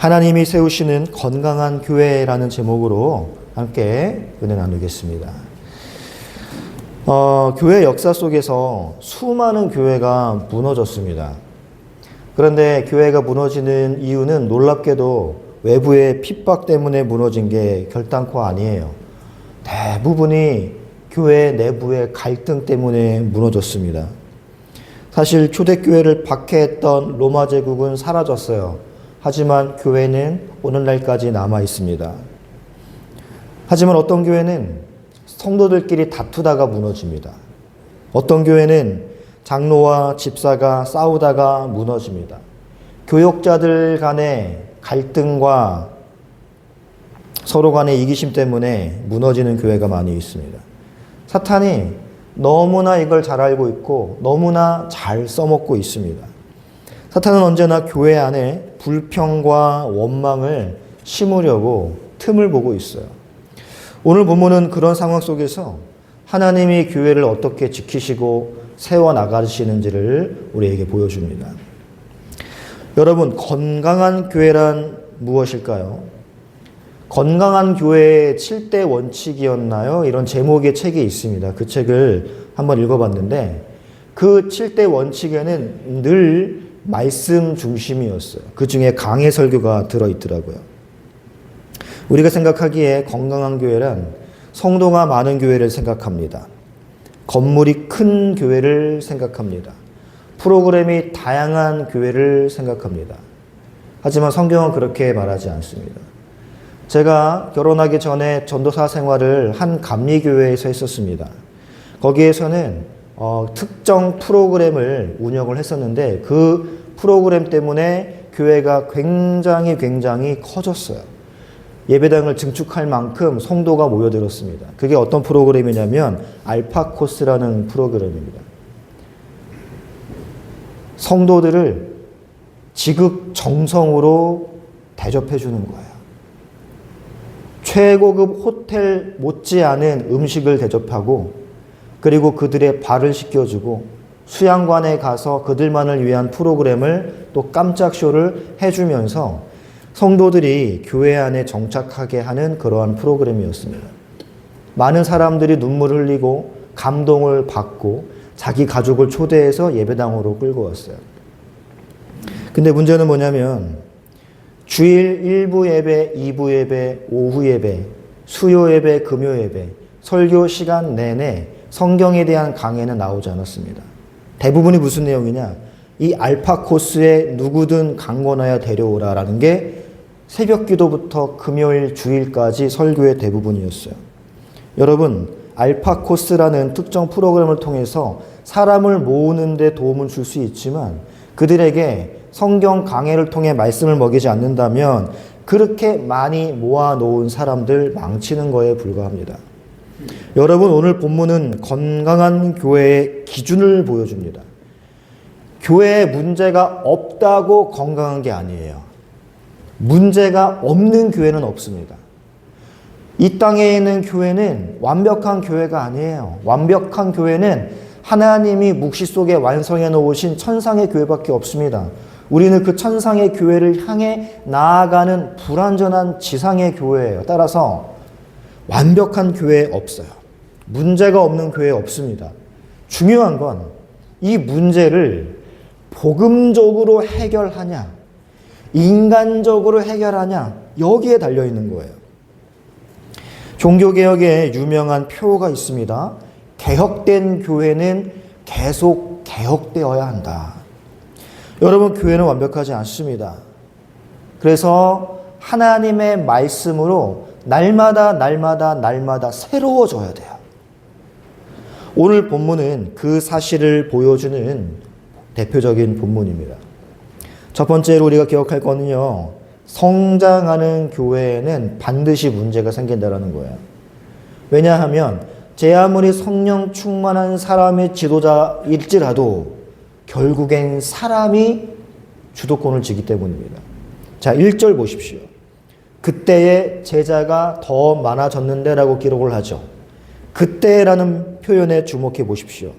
하나님이 세우시는 건강한 교회라는 제목으로 함께 은혜 나누겠습니다. 교회 역사 속에서 수많은 교회가 무너졌습니다. 그런데 교회가 무너지는 이유는 놀랍게도 외부의 핍박 때문에 무너진 게 결단코 아니에요. 대부분이 교회 내부의 갈등 때문에 무너졌습니다. 사실 초대교회를 박해했던 로마 제국은 사라졌어요. 하지만 교회는 오늘날까지 남아 있습니다. 하지만 어떤 교회는 성도들끼리 다투다가 무너집니다. 어떤 교회는 장로와 집사가 싸우다가 무너집니다. 교역자들 간의 갈등과 서로 간의 이기심 때문에 무너지는 교회가 많이 있습니다. 사탄이 너무나 이걸 잘 알고 있고 너무나 잘 써먹고 있습니다. 사탄은 언제나 교회 안에 불평과 원망을 심으려고 틈을 보고 있어요. 오늘 본문은 그런 상황 속에서 하나님이 교회를 어떻게 지키시고 세워나가시는지를 우리에게 보여줍니다. 여러분, 건강한 교회란 무엇일까요? 건강한 교회의 7대 원칙이었나요? 이런 제목의 책이 있습니다. 그 책을 한번 읽어봤는데 그 7대 원칙에는 늘 말씀 중심이었어요. 그 중에 강해 설교가 들어있더라고요. 우리가 생각하기에 건강한 교회란 성도가 많은 교회를 생각합니다. 건물이 큰 교회를 생각합니다. 프로그램이 다양한 교회를 생각합니다. 하지만 성경은 그렇게 말하지 않습니다. 제가 결혼하기 전에 전도사 생활을 한 감리교회에서 했었습니다. 거기에서는 특정 프로그램을 운영을 했었는데 그 프로그램 때문에 교회가 굉장히 커졌어요. 예배당을 증축할 만큼 성도가 모여들었습니다. 그게 어떤 프로그램이냐면 알파 코스라는 프로그램입니다. 성도들을 지극정성으로 대접해 주는 거예요. 최고급 호텔 못지않은 음식을 대접하고 그리고 그들의 발을 씻겨주고 수양관에 가서 그들만을 위한 프로그램을 또 깜짝 쇼를 해주면서 성도들이 교회 안에 정착하게 하는 그러한 프로그램이었습니다. 많은 사람들이 눈물을 흘리고 감동을 받고 자기 가족을 초대해서 예배당으로 끌고 왔어요. 근데 문제는 뭐냐면 주일 1부 예배, 2부 예배, 오후 예배, 수요 예배, 금요 예배, 설교 시간 내내 성경에 대한 강해는 나오지 않았습니다. 대부분이 무슨 내용이냐? 이 알파 코스에 누구든 강권하여 데려오라라는 게 새벽 기도부터 금요일 주일까지 설교의 대부분이었어요. 여러분, 알파 코스라는 특정 프로그램을 통해서 사람을 모으는 데 도움을 줄 수 있지만 그들에게 성경 강해를 통해 말씀을 먹이지 않는다면 그렇게 많이 모아놓은 사람들 망치는 거에 불과합니다. 여러분, 오늘 본문은 건강한 교회의 기준을 보여줍니다. 교회에 문제가 없다고 건강한 게 아니에요. 문제가 없는 교회는 없습니다. 이 땅에 있는 교회는 완벽한 교회가 아니에요. 완벽한 교회는 하나님이 묵시 속에 완성해 놓으신 천상의 교회밖에 없습니다. 우리는 그 천상의 교회를 향해 나아가는 불완전한 지상의 교회예요. 따라서 완벽한 교회 없어요. 문제가 없는 교회 없습니다. 중요한 건 이 문제를 복음적으로 해결하냐, 인간적으로 해결하냐, 여기에 달려있는 거예요. 종교개혁에 유명한 표가 있습니다. 개혁된 교회는 계속 개혁되어야 한다. 여러분, 교회는 완벽하지 않습니다. 그래서 하나님의 말씀으로 날마다 새로워져야 돼요. 오늘 본문은 그 사실을 보여주는 대표적인 본문입니다. 첫 번째로 우리가 기억할 거는요, 성장하는 교회에는 반드시 문제가 생긴다는 거예요. 왜냐하면 제 아무리 성령 충만한 사람의 지도자일지라도 결국엔 사람이 주도권을 쥐기 때문입니다. 자, 1절 보십시오. 그때의 제자가 더 많아졌는데 라고 기록을 하죠. 그때라는 표현에 주목해 보십시오.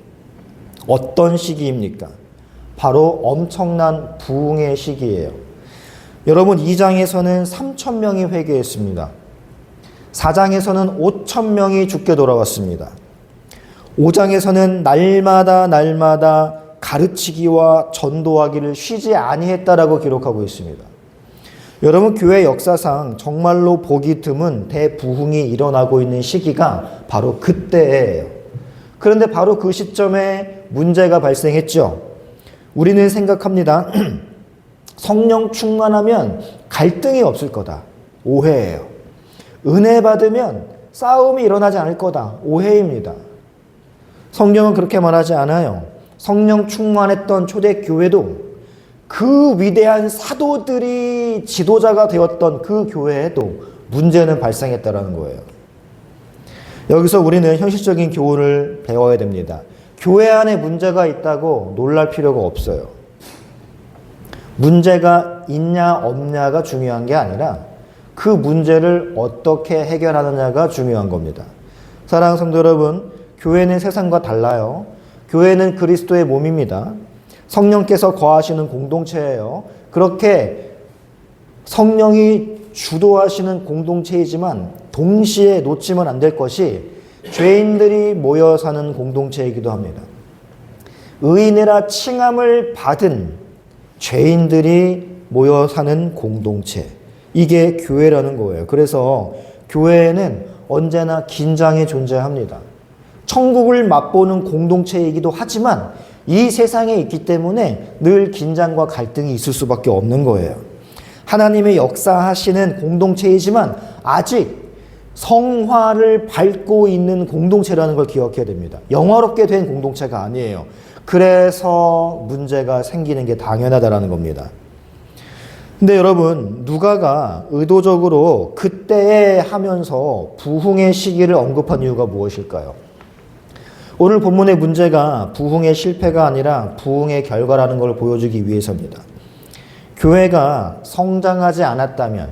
어떤 시기입니까? 바로 엄청난 부흥의 시기예요. 여러분 2장에서는 3,000명이 회개했습니다. 4장에서는 5,000명이 죽게 돌아왔습니다. 5장에서는 날마다 가르치기와 전도하기를 쉬지 아니했다라고 기록하고 있습니다. 여러분 교회 역사상 정말로 보기 드문 대부흥이 일어나고 있는 시기가 바로 그때예요. 그런데 바로 그 시점에 문제가 발생했죠. 우리는 생각합니다. 성령 충만하면 갈등이 없을 거다. 오해예요. 은혜 받으면 싸움이 일어나지 않을 거다. 오해입니다. 성경은 그렇게 말하지 않아요. 성령 충만했던 초대교회도 그 위대한 사도들이 지도자가 되었던 그 교회에도 문제는 발생했다는 거예요. 여기서 우리는 현실적인 교훈을 배워야 됩니다. 교회 안에 문제가 있다고 놀랄 필요가 없어요. 문제가 있냐 없냐가 중요한 게 아니라 그 문제를 어떻게 해결하느냐가 중요한 겁니다. 사랑하는 성도 여러분, 교회는 세상과 달라요. 교회는 그리스도의 몸입니다. 성령께서 거하시는 공동체예요. 그렇게 성령이 주도하시는 공동체이지만 동시에 놓치면 안 될 것이 죄인들이 모여 사는 공동체이기도 합니다. 의인이라 칭함을 받은 죄인들이 모여 사는 공동체. 이게 교회라는 거예요. 그래서 교회에는 언제나 긴장이 존재합니다. 천국을 맛보는 공동체이기도 하지만 이 세상에 있기 때문에 늘 긴장과 갈등이 있을 수밖에 없는 거예요. 하나님의 역사하시는 공동체이지만 아직 성화를 밟고 있는 공동체라는 걸 기억해야 됩니다. 영화롭게 된 공동체가 아니에요. 그래서 문제가 생기는 게 당연하다라는 겁니다. 근데 여러분, 누가가 의도적으로 그때에 하면서 부흥의 시기를 언급한 이유가 무엇일까요? 오늘 본문의 문제가 부흥의 실패가 아니라 부흥의 결과라는 걸 보여주기 위해서입니다. 교회가 성장하지 않았다면,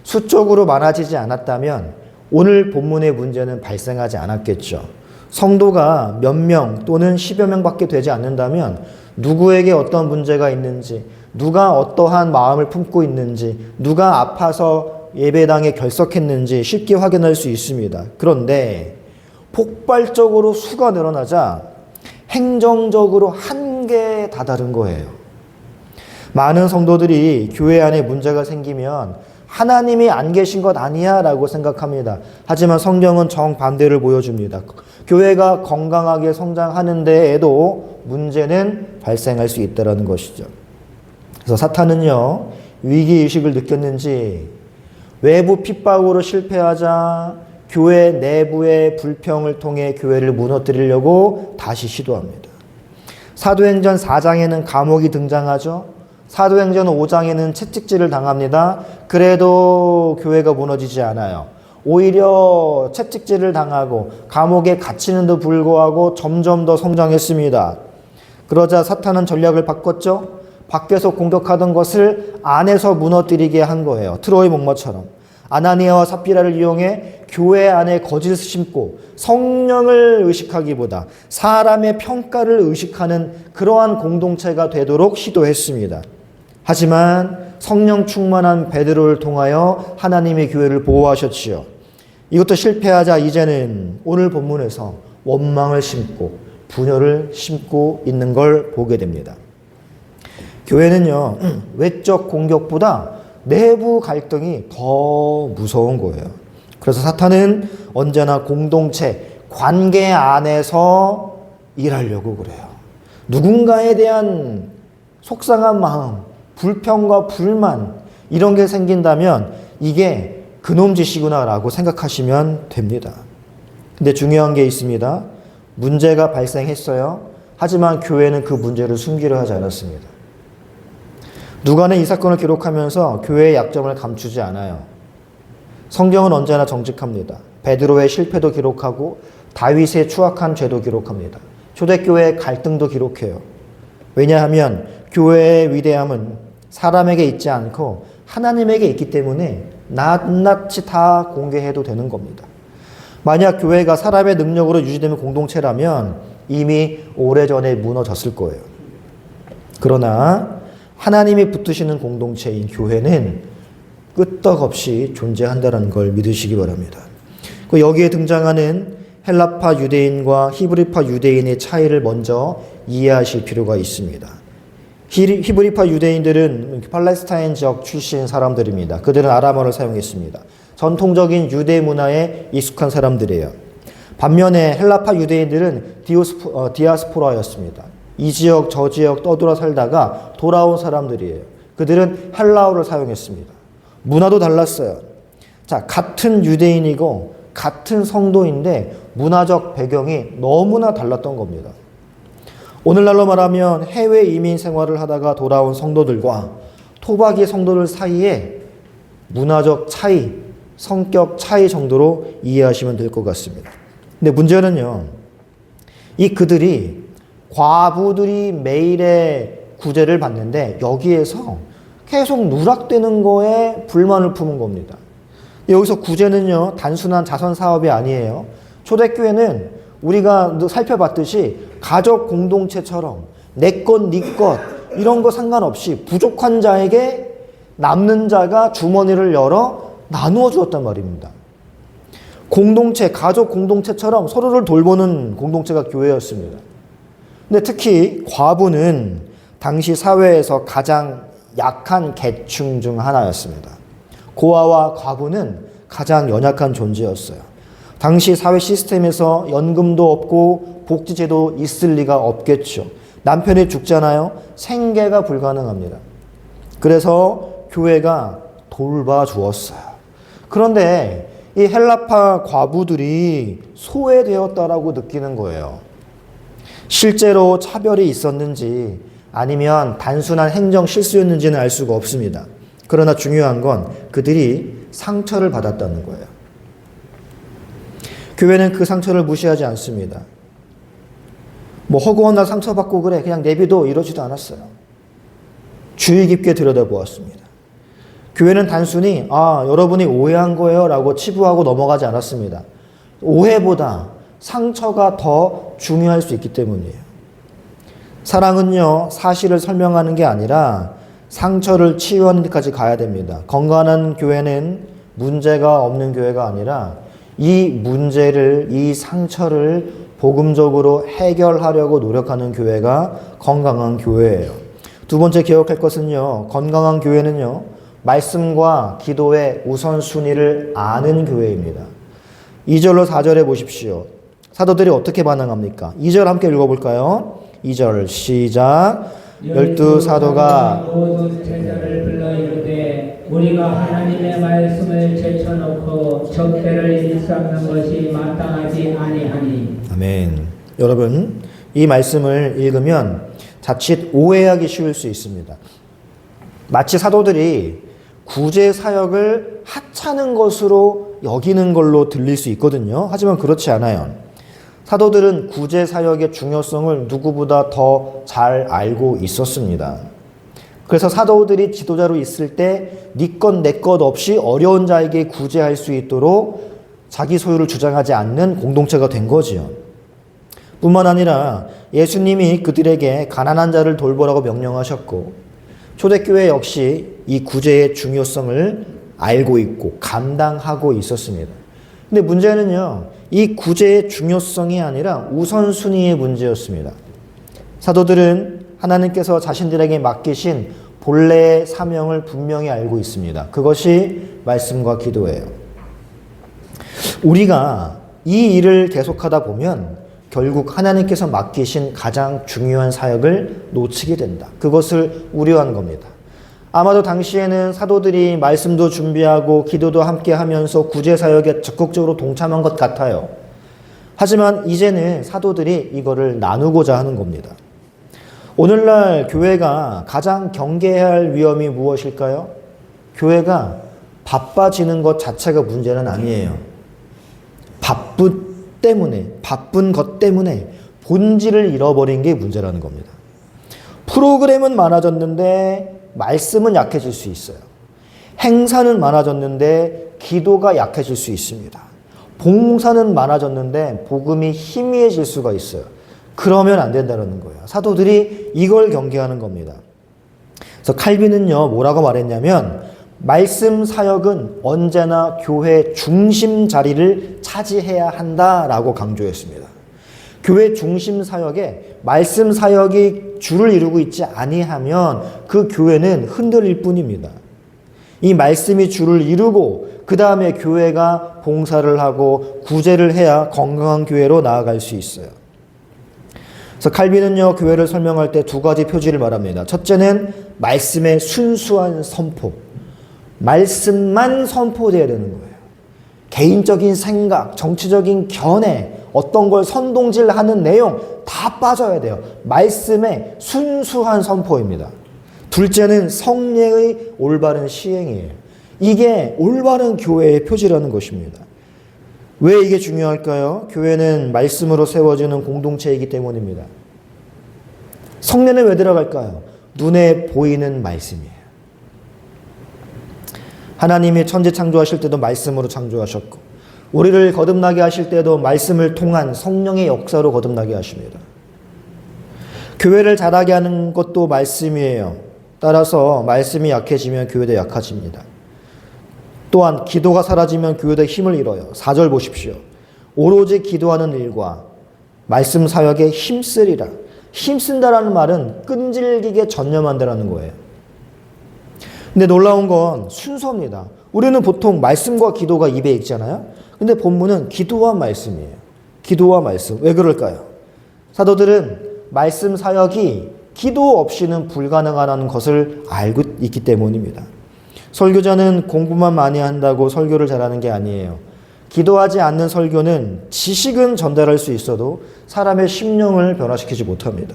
수적으로 많아지지 않았다면 오늘 본문의 문제는 발생하지 않았겠죠. 성도가 몇 명 또는 10여 명밖에 되지 않는다면 누구에게 어떤 문제가 있는지, 누가 어떠한 마음을 품고 있는지, 누가 아파서 예배당에 결석했는지 쉽게 확인할 수 있습니다. 그런데 폭발적으로 수가 늘어나자 행정적으로 한계에 다다른 거예요. 많은 성도들이 교회 안에 문제가 생기면 하나님이 안 계신 것 아니야 라고 생각합니다. 하지만 성경은 정반대를 보여줍니다. 교회가 건강하게 성장하는 데에도 문제는 발생할 수 있다는 것이죠. 그래서 사탄은요, 위기의식을 느꼈는지 외부 핍박으로 실패하자 교회 내부의 불평을 통해 교회를 무너뜨리려고 다시 시도합니다. 사도행전 4장에는 감옥이 등장하죠. 사도행전 5장에는 채찍질을 당합니다. 그래도 교회가 무너지지 않아요. 오히려 채찍질을 당하고 감옥에 갇히는데도 불구하고 점점 더 성장했습니다. 그러자 사탄은 전략을 바꿨죠. 밖에서 공격하던 것을 안에서 무너뜨리게 한 거예요. 트로이 목마처럼. 아나니아와 삽비라를 이용해 교회 안에 거짓을 심고 성령을 의식하기보다 사람의 평가를 의식하는 그러한 공동체가 되도록 시도했습니다. 하지만 성령 충만한 베드로를 통하여 하나님의 교회를 보호하셨지요. 이것도 실패하자 이제는 오늘 본문에서 원망을 심고 분열을 심고 있는 걸 보게 됩니다. 교회는요, 외적 공격보다 내부 갈등이 더 무서운 거예요. 그래서 사탄은 언제나 공동체, 관계 안에서 일하려고 그래요. 누군가에 대한 속상한 마음, 불평과 불만 이런 게 생긴다면 이게 그놈 짓이구나라고 생각하시면 됩니다. 근데 중요한 게 있습니다. 문제가 발생했어요. 하지만 교회는 그 문제를 숨기려 하지 않았습니다. 누가는 이 사건을 기록하면서 교회의 약점을 감추지 않아요. 성경은 언제나 정직합니다. 베드로의 실패도 기록하고 다윗의 추악한 죄도 기록합니다. 초대교회의 갈등도 기록해요. 왜냐하면 교회의 위대함은 사람에게 있지 않고 하나님에게 있기 때문에 낱낱이 다 공개해도 되는 겁니다. 만약 교회가 사람의 능력으로 유지되는 공동체라면 이미 오래전에 무너졌을 거예요. 그러나 하나님이 붙드시는 공동체인 교회는 끄떡없이 존재한다는 걸 믿으시기 바랍니다. 여기에 등장하는 헬라파 유대인과 히브리파 유대인의 차이를 먼저 이해하실 필요가 있습니다. 히브리파 유대인들은 팔레스타인 지역 출신 사람들입니다. 그들은 아람어를 사용했습니다. 전통적인 유대 문화에 익숙한 사람들이에요. 반면에 헬라파 유대인들은 디아스포라였습니다. 이 지역 저 지역 떠돌아 살다가 돌아온 사람들이에요. 그들은 헬라어를 사용했습니다. 문화도 달랐어요. 자, 같은 유대인이고 같은 성도인데 문화적 배경이 너무나 달랐던 겁니다. 오늘날로 말하면 해외 이민 생활을 하다가 돌아온 성도들과 토박이 성도들 사이에 문화적 차이, 성격 차이 정도로 이해하시면 될 것 같습니다. 근데 문제는요, 그들이 과부들이 매일의 구제를 받는데 여기에서 계속 누락되는 거에 불만을 품은 겁니다. 여기서 구제는요, 단순한 자선 사업이 아니에요. 초대교회는 우리가 살펴봤듯이 가족 공동체처럼 내 것, 네 것 이런 거 상관없이 부족한 자에게 남는 자가 주머니를 열어 나누어 주었단 말입니다. 공동체, 가족 공동체처럼 서로를 돌보는 공동체가 교회였습니다. 근데 특히 과부는 당시 사회에서 가장 약한 계층 중 하나였습니다. 고아와 과부는 가장 연약한 존재였어요. 당시 사회 시스템에서 연금도 없고 복지제도 있을 리가 없겠죠. 남편이 죽잖아요. 생계가 불가능합니다. 그래서 교회가 돌봐주었어요. 그런데 이 헬라파 과부들이 소외되었다라고 느끼는 거예요. 실제로 차별이 있었는지 아니면 단순한 행정 실수였는지는 알 수가 없습니다. 그러나 중요한 건 그들이 상처를 받았다는 거예요. 교회는 그 상처를 무시하지 않습니다. 허구한 날 상처받고 그래 그냥 내비둬 이러지도 않았어요. 주의 깊게 들여다보았습니다. 교회는 단순히 여러분이 오해한 거예요 라고 치부하고 넘어가지 않았습니다. 오해보다 상처가 더 중요할 수 있기 때문이에요. 사랑은요, 사실을 설명하는 게 아니라 상처를 치유하는 데까지 가야 됩니다. 건강한 교회는 문제가 없는 교회가 아니라 이 문제를, 이 상처를 복음적으로 해결하려고 노력하는 교회가 건강한 교회예요. 두 번째 기억할 것은요, 건강한 교회는요, 말씀과 기도의 우선순위를 아는 교회입니다. 2절로 4절에 보십시오. 사도들이 어떻게 반응합니까? 2절 함께 읽어볼까요? 2절 시작. 12사도가 모든 제자를 불러 이르되 우리가 하나님의 말씀을 제쳐놓고 적대를 일삼는 것이 마땅하지 아니하니. 아멘. 여러분, 이 말씀을 읽으면 자칫 오해하기 쉬울 수 있습니다. 마치 사도들이 구제 사역을 하찮은 것으로 여기는 걸로 들릴 수 있거든요. 하지만 그렇지 않아요. 사도들은 구제 사역의 중요성을 누구보다 더 잘 알고 있었습니다. 그래서 사도들이 지도자로 있을 때 네 것 내 것 없이 어려운 자에게 구제할 수 있도록 자기 소유를 주장하지 않는 공동체가 된 거지요. 뿐만 아니라 예수님이 그들에게 가난한 자를 돌보라고 명령하셨고 초대교회 역시 이 구제의 중요성을 알고 있고 감당하고 있었습니다. 근데 문제는요, 이 구제의 중요성이 아니라 우선순위의 문제였습니다. 사도들은 하나님께서 자신들에게 맡기신 본래의 사명을 분명히 알고 있습니다. 그것이 말씀과 기도예요. 우리가 이 일을 계속하다 보면 결국 하나님께서 맡기신 가장 중요한 사역을 놓치게 된다. 그것을 우려한 겁니다. 아마도 당시에는 사도들이 말씀도 준비하고 기도도 함께 하면서 구제 사역에 적극적으로 동참한 것 같아요. 하지만 이제는 사도들이 이거를 나누고자 하는 겁니다. 오늘날 교회가 가장 경계해야 할 위험이 무엇일까요? 교회가 바빠지는 것 자체가 문제는 아니에요. 바쁜 것 때문에 본질을 잃어버린 게 문제라는 겁니다. 프로그램은 많아졌는데 말씀은 약해질 수 있어요. 행사는 많아졌는데 기도가 약해질 수 있습니다. 봉사는 많아졌는데 복음이 희미해질 수가 있어요. 그러면 안 된다는 거예요. 사도들이 이걸 경계하는 겁니다. 그래서 칼빈은요, 뭐라고 말했냐면 말씀 사역은 언제나 교회 중심 자리를 차지해야 한다라고 강조했습니다. 교회 중심 사역에 말씀 사역이 주를 이루고 있지 아니하면 그 교회는 흔들릴 뿐입니다. 이 말씀이 주를 이루고 그 다음에 교회가 봉사를 하고 구제를 해야 건강한 교회로 나아갈 수 있어요. 그래서 칼빈은요, 교회를 설명할 때 두 가지 표지를 말합니다. 첫째는 말씀의 순수한 선포. 말씀만 선포되어야 되는 거예요. 개인적인 생각, 정치적인 견해, 어떤 걸 선동질하는 내용 다 빠져야 돼요. 말씀의 순수한 선포입니다. 둘째는 성례의 올바른 시행이에요. 이게 올바른 교회의 표지라는 것입니다. 왜 이게 중요할까요? 교회는 말씀으로 세워지는 공동체이기 때문입니다. 성례는 왜 들어갈까요? 눈에 보이는 말씀이에요. 하나님이 천지 창조하실 때도 말씀으로 창조하셨고 우리를 거듭나게 하실 때도 말씀을 통한 성령의 역사로 거듭나게 하십니다. 교회를 자라게 하는 것도 말씀이에요. 따라서 말씀이 약해지면 교회도 약해집니다. 또한 기도가 사라지면 교회도 힘을 잃어요. 4절 보십시오. 오로지 기도하는 일과 말씀 사역에 힘쓰리라. 힘쓴다라는 말은 끈질기게 전념한다라는 거예요. 근데 놀라운 건 순서입니다. 우리는 보통 말씀과 기도가 입에 있잖아요. 근데 본문은 기도와 말씀이에요. 기도와 말씀. 왜 그럴까요? 사도들은 말씀 사역이 기도 없이는 불가능하다는 것을 알고 있기 때문입니다. 설교자는 공부만 많이 한다고 설교를 잘하는 게 아니에요. 기도하지 않는 설교는 지식은 전달할 수 있어도 사람의 심령을 변화시키지 못합니다.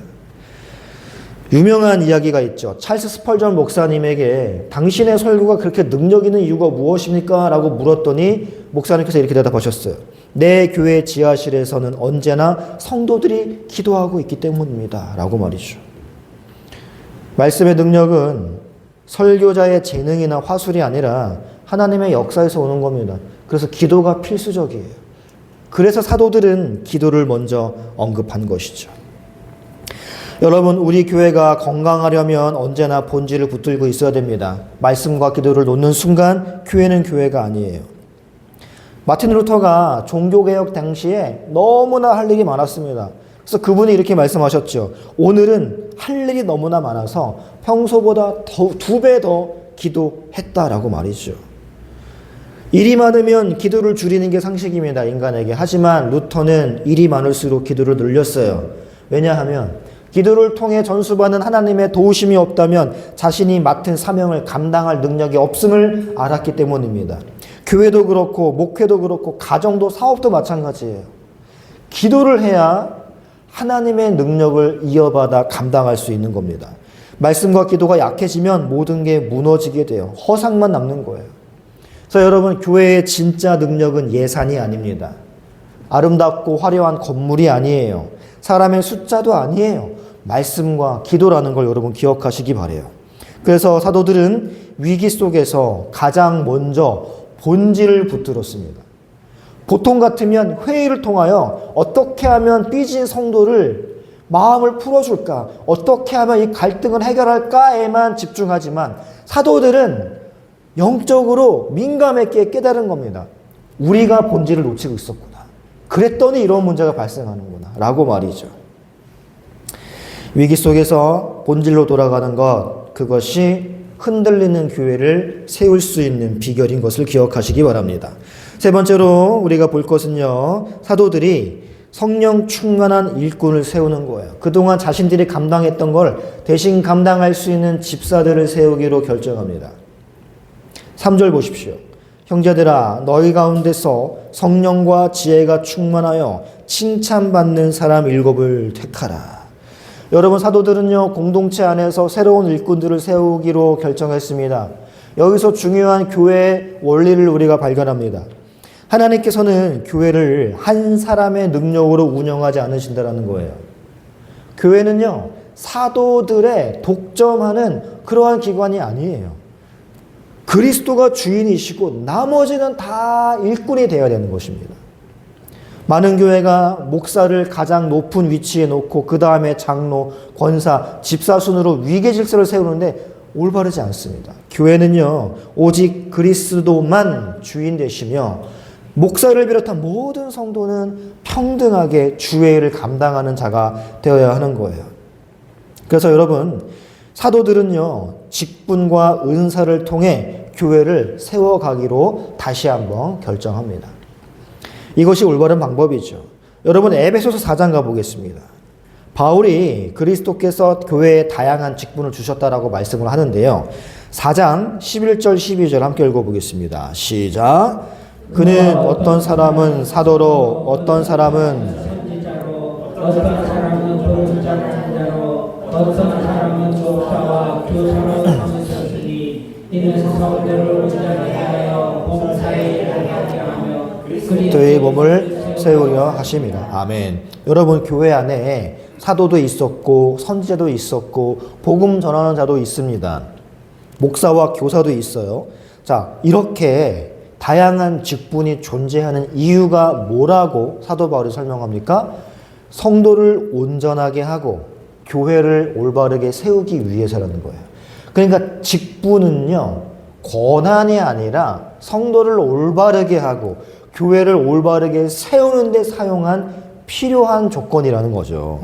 유명한 이야기가 있죠. 찰스 스펄전 목사님에게 당신의 설교가 그렇게 능력 있는 이유가 무엇입니까? 라고 물었더니 목사님께서 이렇게 대답하셨어요. 내 교회 지하실에서는 언제나 성도들이 기도하고 있기 때문입니다. 라고 말이죠. 말씀의 능력은 설교자의 재능이나 화술이 아니라 하나님의 역사에서 오는 겁니다. 그래서 기도가 필수적이에요. 그래서 사도들은 기도를 먼저 언급한 것이죠. 여러분, 우리 교회가 건강하려면 언제나 본질을 붙들고 있어야 됩니다. 말씀과 기도를 놓는 순간 교회는 교회가 아니에요. 마틴 루터가 종교개혁 당시에 너무나 할 일이 많았습니다. 그래서 그분이 이렇게 말씀하셨죠. 오늘은 할 일이 너무나 많아서 평소보다 2배 더 기도했다라고 말이죠. 일이 많으면 기도를 줄이는 게 상식입니다. 인간에게. 하지만 루터는 일이 많을수록 기도를 늘렸어요. 왜냐하면 기도를 통해 전수받는 하나님의 도우심이 없다면 자신이 맡은 사명을 감당할 능력이 없음을 알았기 때문입니다. 교회도 그렇고 목회도 그렇고 가정도 사업도 마찬가지예요. 기도를 해야 하나님의 능력을 이어받아 감당할 수 있는 겁니다. 말씀과 기도가 약해지면 모든 게 무너지게 돼요. 허상만 남는 거예요. 그래서 여러분, 교회의 진짜 능력은 예산이 아닙니다. 아름답고 화려한 건물이 아니에요. 사람의 숫자도 아니에요. 말씀과 기도라는 걸 여러분 기억하시기 바라요. 그래서 사도들은 위기 속에서 가장 먼저 본질을 붙들었습니다. 보통 같으면 회의를 통하여 어떻게 하면 삐진 성도를 마음을 풀어줄까, 어떻게 하면 이 갈등을 해결할까에만 집중하지만 사도들은 영적으로 민감했기에 깨달은 겁니다. 우리가 본질을 놓치고 있었구나. 그랬더니 이런 문제가 발생하는구나 라고 말이죠. 위기 속에서 본질로 돌아가는 것, 그것이 흔들리는 교회를 세울 수 있는 비결인 것을 기억하시기 바랍니다. 세 번째로 우리가 볼 것은요, 사도들이 성령 충만한 일꾼을 세우는 거예요. 그동안 자신들이 감당했던 걸 대신 감당할 수 있는 집사들을 세우기로 결정합니다. 3절 보십시오. 형제들아, 너희 가운데서 성령과 지혜가 충만하여 칭찬받는 사람 7을 택하라. 여러분, 사도들은요, 공동체 안에서 새로운 일꾼들을 세우기로 결정했습니다. 여기서 중요한 교회의 원리를 우리가 발견합니다. 하나님께서는 교회를 한 사람의 능력으로 운영하지 않으신다는 거예요. 교회는요, 사도들의 독점하는 그러한 기관이 아니에요. 그리스도가 주인이시고 나머지는 다 일꾼이 되어야 되는 것입니다. 많은 교회가 목사를 가장 높은 위치에 놓고 그 다음에 장로, 권사, 집사 순으로 위계 질서를 세우는데 올바르지 않습니다. 교회는요, 오직 그리스도만 주인 되시며 목사를 비롯한 모든 성도는 평등하게 주의 일을 감당하는 자가 되어야 하는 거예요. 그래서 여러분, 사도들은요, 직분과 은사를 통해 교회를 세워가기로 다시 한번 결정합니다. 이것이 올바른 방법이죠. 여러분, 에베소서 4장 가보겠습니다. 바울이 그리스도께서 교회에 다양한 직분을 주셨다라고 말씀을 하는데요. 4장 11절 12절 함께 읽어보겠습니다. 시작. 그는 어떤 사람은 사도로, 어떤 사람은 선지자로, 어떤 사람은 보험자라는 자로, 어떤 사람은 목사와 교사로 삼으셨으니 이는 성도를 온전히 하여 봉사의 일을 하게 하며 그리스도의 몸을 세우려 하심이라. 아멘. 여러분, 교회 안에 사도도 있었고 선지자도 있었고 복음 전하는 자도 있습니다. 목사와 교사도 있어요. 자, 이렇게 다양한 직분이 존재하는 이유가 뭐라고 사도 바울이 설명합니까? 성도를 온전하게 하고 교회를 올바르게 세우기 위해서라는 거예요. 그러니까 직분은요, 권한이 아니라 성도를 올바르게 하고 교회를 올바르게 세우는 데 사용한 필요한 조건이라는 거죠.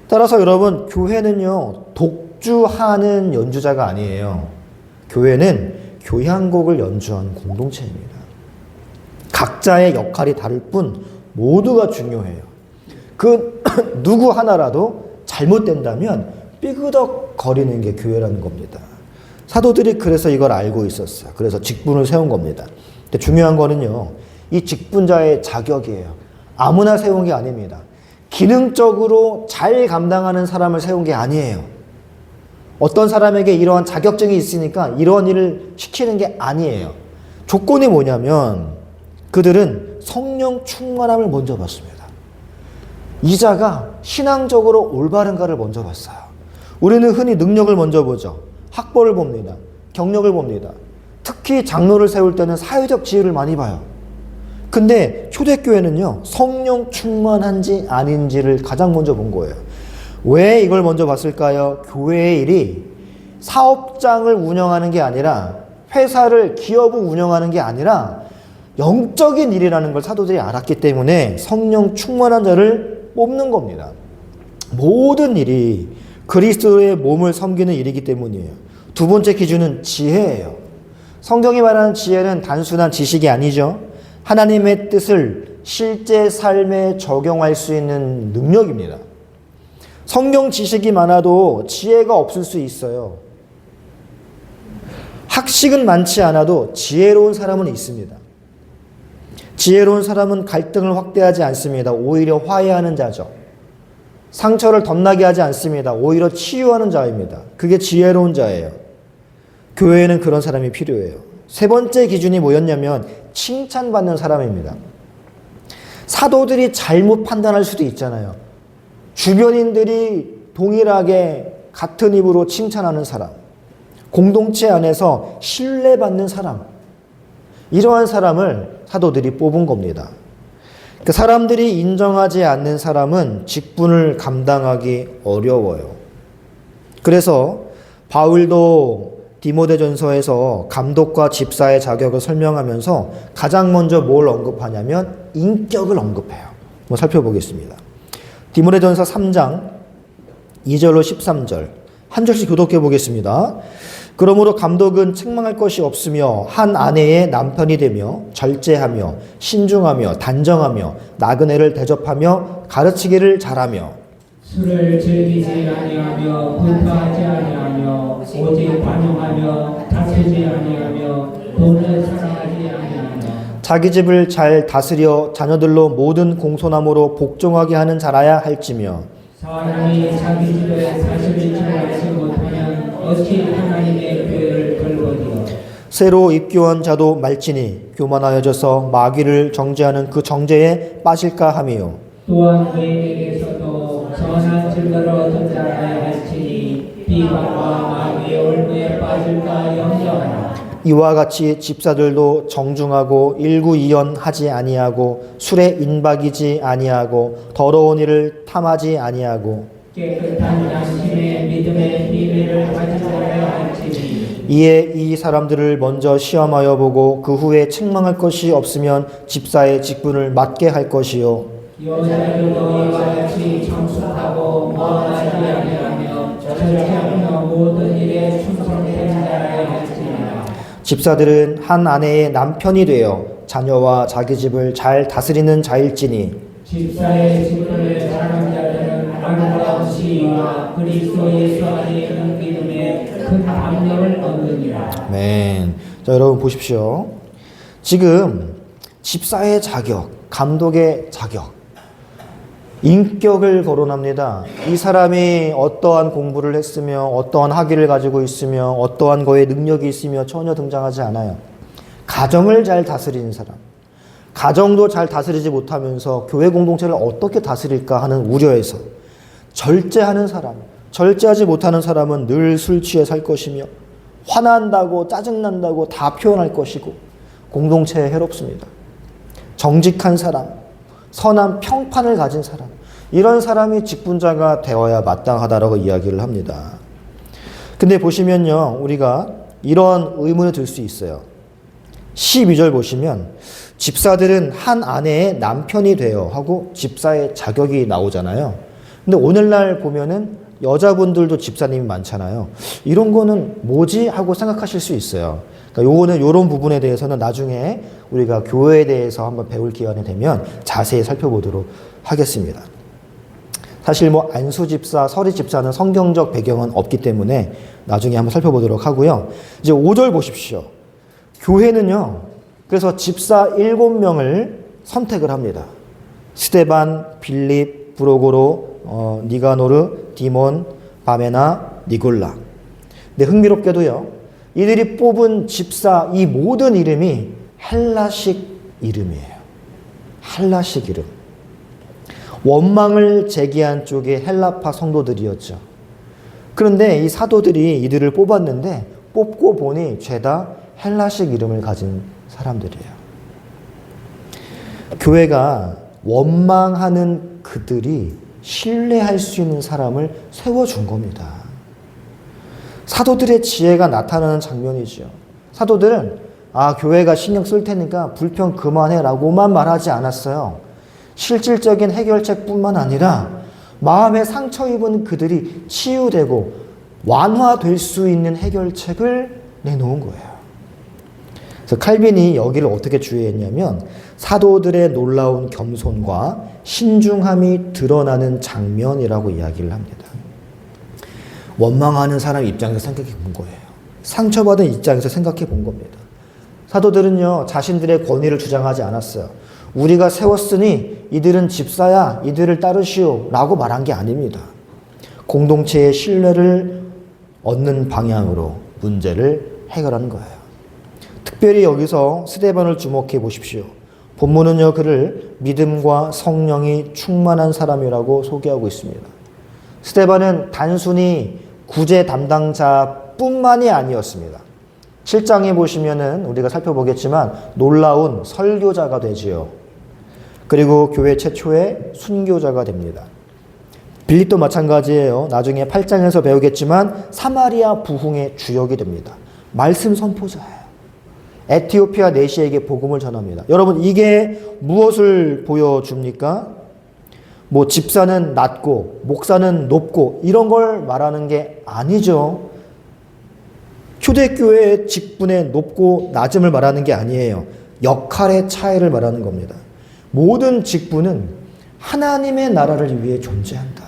따라서 여러분, 교회는요, 독주하는 연주자가 아니에요. 교회는 교향곡을 연주하는 공동체입니다. 각자의 역할이 다를 뿐 모두가 중요해요. 그 누구 하나라도 잘못된다면 삐그덕거리는 게 교회라는 겁니다. 사도들이 그래서 이걸 알고 있었어요. 그래서 직분을 세운 겁니다. 근데 중요한 거는요, 이 직분자의 자격이에요. 아무나 세운 게 아닙니다. 기능적으로 잘 감당하는 사람을 세운 게 아니에요. 어떤 사람에게 이러한 자격증이 있으니까 이러한 일을 시키는 게 아니에요. 조건이 뭐냐면 그들은 성령 충만함을 먼저 받습니다. 이 자가 신앙적으로 올바른가를 먼저 봤어요. 우리는 흔히 능력을 먼저 보죠. 학벌을 봅니다. 경력을 봅니다. 특히 장로를 세울 때는 사회적 지위를 많이 봐요. 근데 초대교회는요, 성령 충만한지 아닌지를 가장 먼저 본 거예요. 왜 이걸 먼저 봤을까요? 교회의 일이 사업장을 운영하는 게 아니라 회사를, 기업을 운영하는 게 아니라 영적인 일이라는 걸 사도들이 알았기 때문에 성령 충만한 자를 뽑는 겁니다. 모든 일이 그리스도의 몸을 섬기는 일이기 때문이에요. 두 번째 기준은 지혜예요. 성경이 말하는 지혜는 단순한 지식이 아니죠. 하나님의 뜻을 실제 삶에 적용할 수 있는 능력입니다. 성경 지식이 많아도 지혜가 없을 수 있어요. 학식은 많지 않아도 지혜로운 사람은 있습니다. 지혜로운 사람은 갈등을 확대하지 않습니다. 오히려 화해하는 자죠. 상처를 덧나게 하지 않습니다. 오히려 치유하는 자입니다. 그게 지혜로운 자예요. 교회에는 그런 사람이 필요해요. 세 번째 기준이 뭐였냐면 칭찬받는 사람입니다. 사도들이 잘못 판단할 수도 있잖아요. 주변인들이 동일하게 같은 입으로 칭찬하는 사람, 공동체 안에서 신뢰받는 사람, 이러한 사람을 사도들이 뽑은 겁니다. 그 사람들이 인정하지 않는 사람은 직분을 감당하기 어려워요. 그래서 바울도 디모데전서에서 감독과 집사의 자격을 설명하면서 가장 먼저 뭘 언급하냐면 인격을 언급해요. 한번 살펴보겠습니다. 디모데전서 3장 2절로 13절 한 절씩 교독해 보겠습니다. 그러므로 감독은 책망할 것이 없으며 한 아내의 남편이 되며 절제하며 신중하며 단정하며 나그네를 대접하며 가르치기를 잘하며 술을 즐기지 아니하며 불파하지 아니하며 오직 반응하며 다투지 아니하며 돈을 사랑하지 아니하며 자기 집을 잘 다스려 자녀들로 모든 공손함으로 복종하게 하는 자라야 할지며 사람이 자기 집에 사실을 줄 알지 못하면 어찌 하나님의 교회를 걸거니와 새로 입교한 자도 말지니 교만하여져서 마귀를 정죄하는 그 정죄에 빠질까 하며 또한 그에게서도 선한 증거를 얻은 자라야 할지니 비방과 마귀의 올무에 빠질까 염려하라. 이와 같이 집사들도 정중하고 일구이연하지 아니하고 술에 인박이지 아니하고 더러운 일을 탐하지 아니하고 깨끗한 양심의 믿음의 비밀을 가진 자라야 할지니 이에 이 사람들을 먼저 시험하여 보고 그 후에 책망할 것이 없으면 집사의 직분을 맡게 할 것이요. 여자도 너희와 같이 정숙하고 뭐하지 아니하며 절제하며 모든 일에 충성된 자라야 할지니라. 집사들은 한 아내의 남편이 되어 자녀와 자기 집을 잘 다스리는 자일지니 집사의 직분을 잘하는 자들은 아름다운 시와 그리스도 예수 안에 있는 믿음에 큰 담력을 얻느니라. 아멘. 자, 여러분 보십시오. 지금 집사의 자격, 감독의 자격, 인격을 거론합니다. 이 사람이 어떠한 공부를 했으며 어떠한 학위를 가지고 있으며 어떠한 거에 능력이 있으며 전혀 등장하지 않아요. 가정을 잘 다스리는 사람, 가정도 잘 다스리지 못하면서 교회 공동체를 어떻게 다스릴까 하는 우려에서 절제하는 사람, 절제하지 못하는 사람은 늘 술 취해 살 것이며 화난다고 짜증난다고 다 표현할 것이고 공동체에 해롭습니다. 정직한 사람, 선한 평판을 가진 사람, 이런 사람이 직분자가 되어야 마땅하다라고 이야기를 합니다. 근데 보시면요, 우리가 이런 의문을 들 수 있어요. 12절 보시면 집사들은 한 아내의 남편이 되어 하고 집사의 자격이 나오잖아요. 근데 오늘날 보면은 여자분들도 집사님이 많잖아요. 이런 거는 뭐지? 하고 생각하실 수 있어요. 그러니까 요거는 요런 부분에 대해서는 나중에 우리가 교회에 대해서 한번 배울 기간이 되면 자세히 살펴보도록 하겠습니다. 사실 뭐 안수 집사, 서리 집사는 성경적 배경은 없기 때문에 나중에 한번 살펴보도록 하고요. 이제 5절 보십시오. 교회는요, 그래서 집사 7명을 선택을 합니다. 스데반, 빌립, 브로고로, 니가노르, 디몬, 바메나, 니골라. 근데 흥미롭게도요, 이들이 뽑은 집사 이 모든 이름이 헬라식 이름이에요. 헬라식 이름. 원망을 제기한 쪽의 헬라파 성도들이었죠. 그런데 이 사도들이 이들을 뽑았는데 뽑고 보니 죄다 헬라식 이름을 가진 사람들이에요. 교회가 원망하는 그들이 신뢰할 수 있는 사람을 세워준 겁니다. 사도들의 지혜가 나타나는 장면이죠. 사도들은 교회가 신경 쓸 테니까 불평 그만해 라고만 말하지 않았어요. 실질적인 해결책뿐만 아니라 마음에 상처 입은 그들이 치유되고 완화될 수 있는 해결책을 내놓은 거예요. 그래서 칼빈이 여기를 어떻게 주의했냐면 사도들의 놀라운 겸손과 신중함이 드러나는 장면이라고 이야기를 합니다. 원망하는 사람 입장에서 생각해 본 거예요. 상처받은 입장에서 생각해 본 겁니다. 사도들은요, 자신들의 권위를 주장하지 않았어요. 우리가 세웠으니 이들은 집사야, 이들을 따르시오 라고 말한 게 아닙니다. 공동체의 신뢰를 얻는 방향으로 문제를 해결하는 거예요. 특별히 여기서 스데반을 주목해 보십시오. 본문은요, 그를 믿음과 성령이 충만한 사람이라고 소개하고 있습니다. 스데반은 단순히 구제 담당자뿐만이 아니었습니다. 7장에 보시면은 우리가 살펴보겠지만 놀라운 설교자가 되지요. 그리고 교회 최초의 순교자가 됩니다. 빌립도 마찬가지예요. 나중에 8장에서 배우겠지만 사마리아 부흥의 주역이 됩니다. 말씀 선포자예요. 에티오피아 내시에게 복음을 전합니다. 여러분, 이게 무엇을 보여줍니까? 뭐 집사는 낮고 목사는 높고 이런 걸 말하는 게 아니죠. 초대교회의 직분의 높고 낮음을 말하는 게 아니에요. 역할의 차이를 말하는 겁니다. 모든 직분은 하나님의 나라를 위해 존재한다.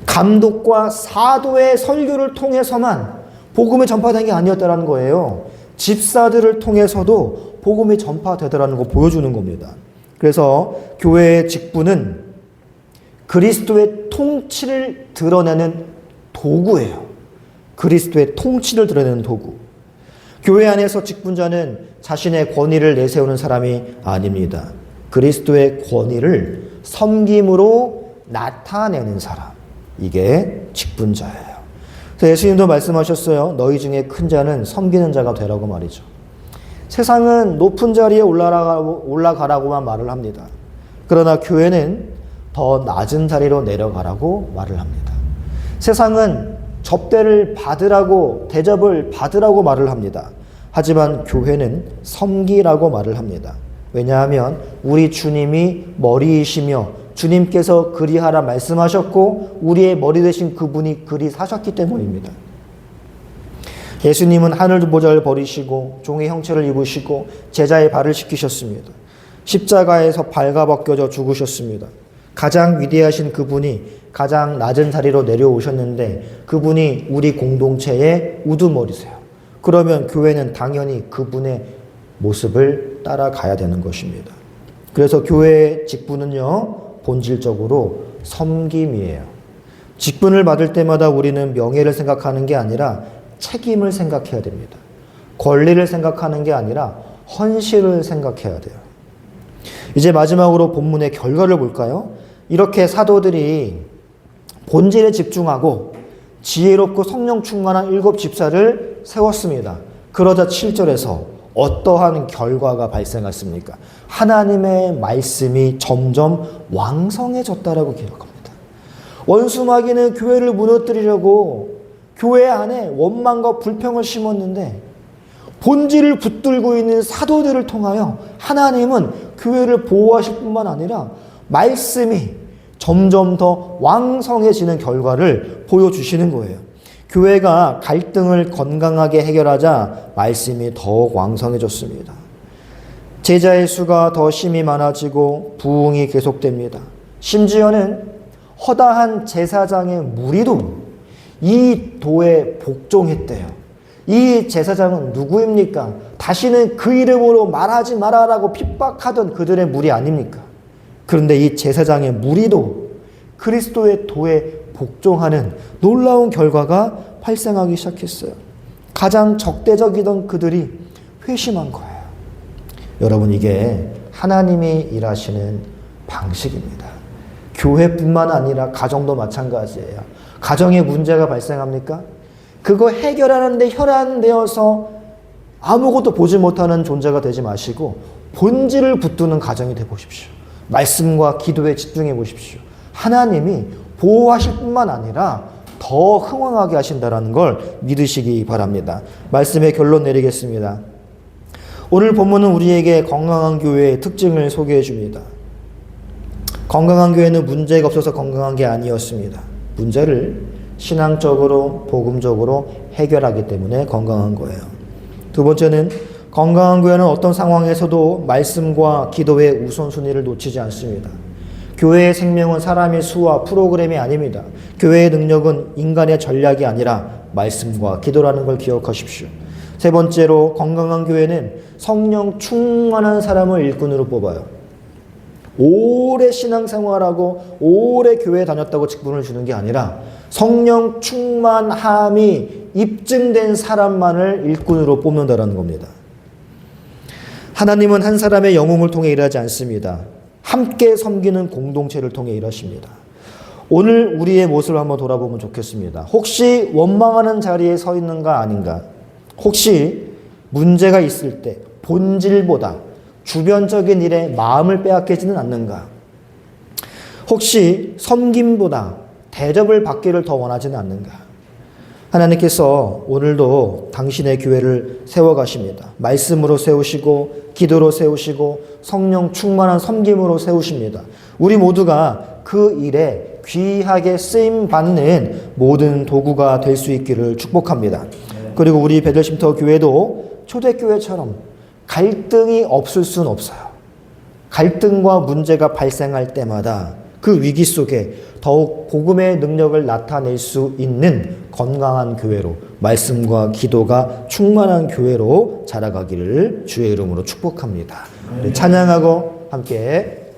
감독과 사도의 설교를 통해서만 복음이 전파된 게 아니었다는 거예요. 집사들을 통해서도 복음이 전파되더라는 거 보여주는 겁니다. 그래서 교회의 직분은 그리스도의 통치를 드러내는 도구예요. 그리스도의 통치를 드러내는 도구. 교회 안에서 직분자는 자신의 권위를 내세우는 사람이 아닙니다. 그리스도의 권위를 섬김으로 나타내는 사람. 이게 직분자예요. 그래서 예수님도 말씀하셨어요. 너희 중에 큰 자는 섬기는 자가 되라고 말이죠. 세상은 높은 자리에 올라가라고만 말을 합니다. 그러나 교회는 더 낮은 자리로 내려가라고 말을 합니다. 세상은 접대를 받으라고, 대접을 받으라고 말을 합니다. 하지만 교회는 섬기라고 말을 합니다. 왜냐하면 우리 주님이 머리이시며 주님께서 그리하라 말씀하셨고 우리의 머리 되신 그분이 그리 사셨기 때문입니다. 예수님은 하늘보좌를 버리시고 종의 형체를 입으시고 제자의 발을 씻기셨습니다. 십자가에서 발가벗겨져 죽으셨습니다. 가장 위대하신 그분이 가장 낮은 자리로 내려오셨는데 그분이 우리 공동체의 우두머리세요. 그러면 교회는 당연히 그분의 모습을 따라가야 되는 것입니다. 그래서 교회의 직분은요, 본질적으로 섬김이에요. 직분을 받을 때마다 우리는 명예를 생각하는 게 아니라 책임을 생각해야 됩니다. 권리를 생각하는 게 아니라 헌신을 생각해야 돼요. 이제 마지막으로 본문의 결과를 볼까요? 이렇게 사도들이 본질에 집중하고 지혜롭고 성령 충만한 7 집사를 세웠습니다. 그러자 7절에서 어떠한 결과가 발생했습니까? 하나님의 말씀이 점점 왕성해졌다라고 기록합니다. 원수 마귀는 교회를 무너뜨리려고 교회 안에 원망과 불평을 심었는데 본질을 붙들고 있는 사도들을 통하여 하나님은 교회를 보호하실 뿐만 아니라 말씀이 점점 더 왕성해지는 결과를 보여주시는 거예요. 교회가 갈등을 건강하게 해결하자 말씀이 더욱 왕성해졌습니다. 제자의 수가 더 심히 많아지고 부흥이 계속됩니다. 심지어는 허다한 제사장의 무리도 이 도에 복종했대요. 이 제사장은 누구입니까? 다시는 그 이름으로 말하지 마라라고 핍박하던 그들의 무리 아닙니까? 그런데 이 제사장의 무리도 그리스도의 도에 복종하는 놀라운 결과가 발생하기 시작했어요. 가장 적대적이던 그들이 회심한 거예요. 여러분, 이게 하나님이 일하시는 방식입니다. 교회뿐만 아니라 가정도 마찬가지예요. 가정에 문제가 발생합니까? 그거 해결하는 데 혈안되어서 아무것도 보지 못하는 존재가 되지 마시고 본질을 붙드는 가정이 되보십시오. 말씀과 기도에 집중해 보십시오. 하나님이 보호하실 뿐만 아니라 더 흥왕하게 하신다는 걸 믿으시기 바랍니다. 말씀의 결론 내리겠습니다. 오늘 본문은 우리에게 건강한 교회의 특징을 소개해 줍니다. 건강한 교회는 문제가 없어서 건강한 게 아니었습니다. 문제를 신앙적으로, 복음적으로 해결하기 때문에 건강한 거예요. 두 번째는 건강한 교회는 어떤 상황에서도 말씀과 기도의 우선순위를 놓치지 않습니다. 교회의 생명은 사람의 수와 프로그램이 아닙니다. 교회의 능력은 인간의 전략이 아니라 말씀과 기도라는 걸 기억하십시오. 세 번째로 건강한 교회는 성령 충만한 사람을 일꾼으로 뽑아요. 오래 신앙생활하고 오래 교회 다녔다고 직분을 주는 게 아니라 성령 충만함이 입증된 사람만을 일꾼으로 뽑는다는 겁니다. 하나님은 한 사람의 영웅을 통해 일하지 않습니다. 함께 섬기는 공동체를 통해 일하십니다. 오늘 우리의 모습을 한번 돌아보면 좋겠습니다. 혹시 원망하는 자리에 서 있는가 아닌가? 혹시 문제가 있을 때 본질보다 주변적인 일에 마음을 빼앗기지는 않는가? 혹시 섬김보다 대접을 받기를 더 원하지는 않는가? 하나님께서 오늘도 당신의 교회를 세워가십니다. 말씀으로 세우시고 기도로 세우시고 성령 충만한 섬김으로 세우십니다. 우리 모두가 그 일에 귀하게 쓰임받는 모든 도구가 될 수 있기를 축복합니다. 그리고 우리 베들쉼터 교회도 초대교회처럼 갈등이 없을 수는 없어요. 갈등과 문제가 발생할 때마다 그 위기 속에 더욱 복음의 능력을 나타낼 수 있는 건강한 교회로, 말씀과 기도가 충만한 교회로 자라가기를 주의 이름으로 축복합니다. 찬양하고 함께